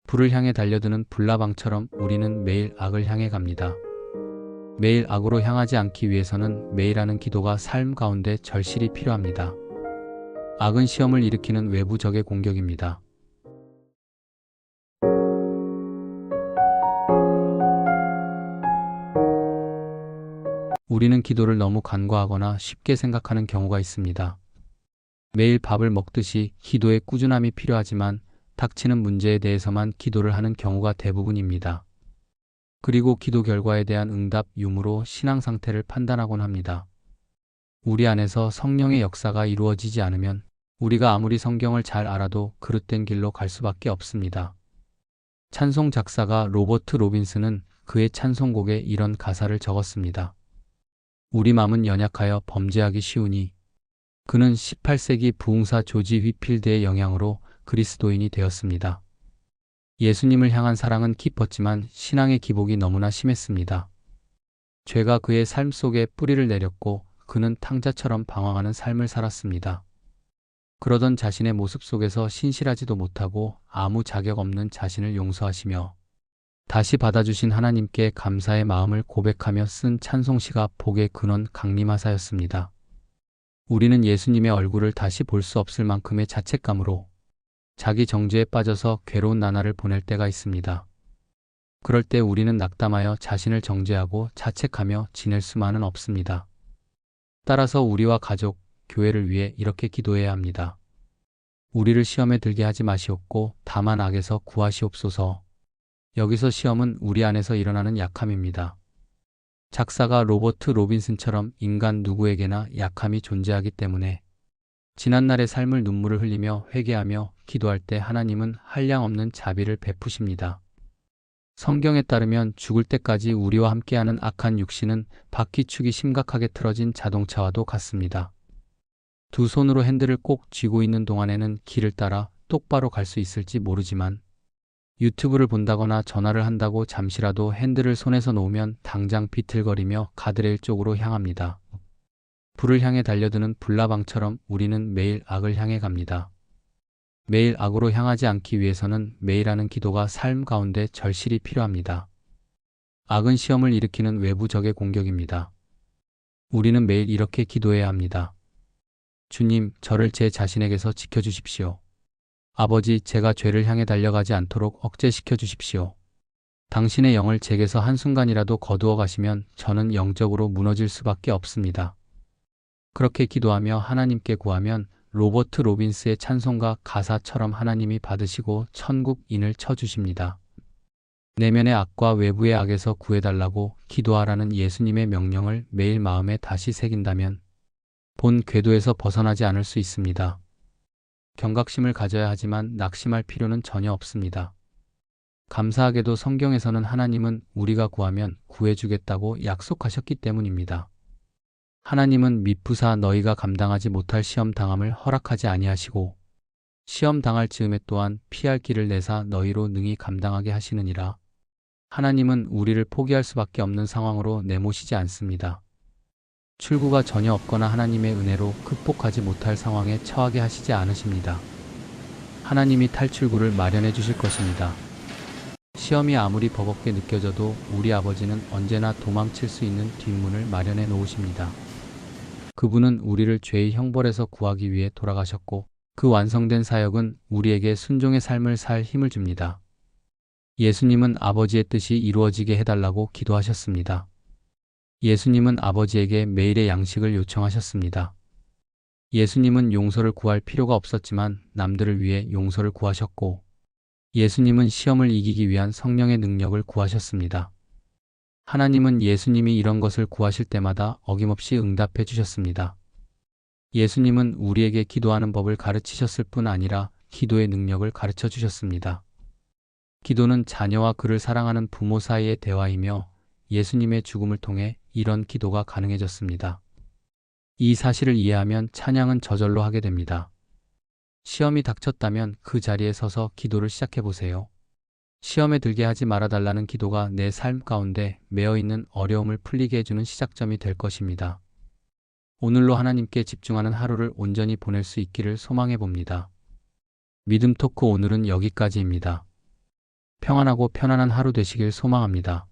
불을 향해 달려드는 불나방처럼 우리는 매일 악을 향해 갑니다. 매일 악으로 향하지 않기 위해서는 매일 하는 기도가 삶 가운데 절실히 필요합니다. 악은 시험을 일으키는 외부 적의 공격입니다. 우리는 기도를 너무 간과하거나 쉽게 생각하는 경우가 있습니다. 매일 밥을 먹듯이 기도에 꾸준함이 필요하지만 닥치는 문제에 대해서만 기도를 하는 경우가 대부분입니다. 그리고 기도 결과에 대한 응답 유무로 신앙 상태를 판단하곤 합니다. 우리 안에서 성령의 역사가 이루어지지 않으면 우리가 아무리 성경을 잘 알아도 그릇된 길로 갈 수밖에 없습니다. 찬송 작사가 로버트 로빈슨은 그의 찬송곡에 이런 가사를 적었습니다. 우리 마음은 연약하여 범죄하기 쉬우니. 그는 18세기 부흥사 조지 휘필드의 영향으로 그리스도인이 되었습니다. 예수님을 향한 사랑은 깊었지만 신앙의 기복이 너무나 심했습니다. 죄가 그의 삶 속에 뿌리를 내렸고 그는 탕자처럼 방황하는 삶을 살았습니다. 그러던 자신의 모습 속에서 신실하지도 못하고 아무 자격 없는 자신을 용서하시며 다시 받아주신 하나님께 감사의 마음을 고백하며 쓴 찬송시가 복의 근원 강림하사였습니다. 우리는 예수님의 얼굴을 다시 볼 수 없을 만큼의 자책감으로 자기 정죄에 빠져서 괴로운 나날을 보낼 때가 있습니다. 그럴 때 우리는 낙담하여 자신을 정죄하고 자책하며 지낼 수만은 없습니다. 따라서 우리와 가족, 교회를 위해 이렇게 기도해야 합니다. 우리를 시험에 들게 하지 마시옵고 다만 악에서 구하시옵소서. 여기서 시험은 우리 안에서 일어나는 약함입니다. 작사가 로버트 로빈슨처럼 인간 누구에게나 약함이 존재하기 때문에 지난날의 삶을 눈물을 흘리며 회개하며 기도할 때 하나님은 한량없는 자비를 베푸십니다. 성경에 따르면 죽을 때까지 우리와 함께하는 악한 육신은 바퀴축이 심각하게 틀어진 자동차와도 같습니다. 두 손으로 핸들을 꼭 쥐고 있는 동안에는 길을 따라 똑바로 갈 수 있을지 모르지만 유튜브를 본다거나 전화를 한다고 잠시라도 핸들을 손에서 놓으면 당장 비틀거리며 가드레일 쪽으로 향합니다. 불을 향해 달려드는 불나방처럼 우리는 매일 악을 향해 갑니다. 매일 악으로 향하지 않기 위해서는 매일 하는 기도가 삶 가운데 절실히 필요합니다. 악은 시험을 일으키는 외부 적의 공격입니다. 우리는 매일 이렇게 기도해야 합니다. 주님, 저를 제 자신에게서 지켜주십시오. 아버지, 제가 죄를 향해 달려가지 않도록 억제시켜 주십시오. 당신의 영을 제게서 한순간이라도 거두어 가시면 저는 영적으로 무너질 수밖에 없습니다. 그렇게 기도하며 하나님께 구하면 로버트 로빈스의 찬송가 가사처럼 하나님이 받으시고 천국인을 쳐주십니다. 내면의 악과 외부의 악에서 구해달라고 기도하라는 예수님의 명령을 매일 마음에 다시 새긴다면 본 궤도에서 벗어나지 않을 수 있습니다. 경각심을 가져야 하지만 낙심할 필요는 전혀 없습니다. 감사하게도 성경에서는 하나님은 우리가 구하면 구해주겠다고 약속하셨기 때문입니다. 하나님은 미쁘사 너희가 감당하지 못할 시험 당함을 허락하지 아니하시고 시험 당할 즈음에 또한 피할 길을 내사 너희로 능히 감당하게 하시느니라. 하나님은 우리를 포기할 수밖에 없는 상황으로 내모시지 않습니다. 출구가 전혀 없거나 하나님의 은혜로 극복하지 못할 상황에 처하게 하시지 않으십니다. 하나님이 탈출구를 마련해 주실 것입니다. 시험이 아무리 버겁게 느껴져도 우리 아버지는 언제나 도망칠 수 있는 뒷문을 마련해 놓으십니다. 그분은 우리를 죄의 형벌에서 구하기 위해 돌아가셨고 그 완성된 사역은 우리에게 순종의 삶을 살 힘을 줍니다. 예수님은 아버지의 뜻이 이루어지게 해달라고 기도하셨습니다. 예수님은 아버지에게 매일의 양식을 요청하셨습니다. 예수님은 용서를 구할 필요가 없었지만 남들을 위해 용서를 구하셨고 예수님은 시험을 이기기 위한 성령의 능력을 구하셨습니다. 하나님은 예수님이 이런 것을 구하실 때마다 어김없이 응답해 주셨습니다. 예수님은 우리에게 기도하는 법을 가르치셨을 뿐 아니라 기도의 능력을 가르쳐 주셨습니다. 기도는 자녀와 그를 사랑하는 부모 사이의 대화이며 예수님의 죽음을 통해 이런 기도가 가능해졌습니다. 이 사실을 이해하면 찬양은 저절로 하게 됩니다. 시험이 닥쳤다면 그 자리에 서서 기도를 시작해 보세요. 시험에 들게 하지 말아달라는 기도가 내 삶 가운데 매어있는 어려움을 풀리게 해주는 시작점이 될 것입니다. 오늘로 하나님께 집중하는 하루를 온전히 보낼 수 있기를 소망해 봅니다. 믿음 토크 오늘은 여기까지입니다. 평안하고 편안한 하루 되시길 소망합니다.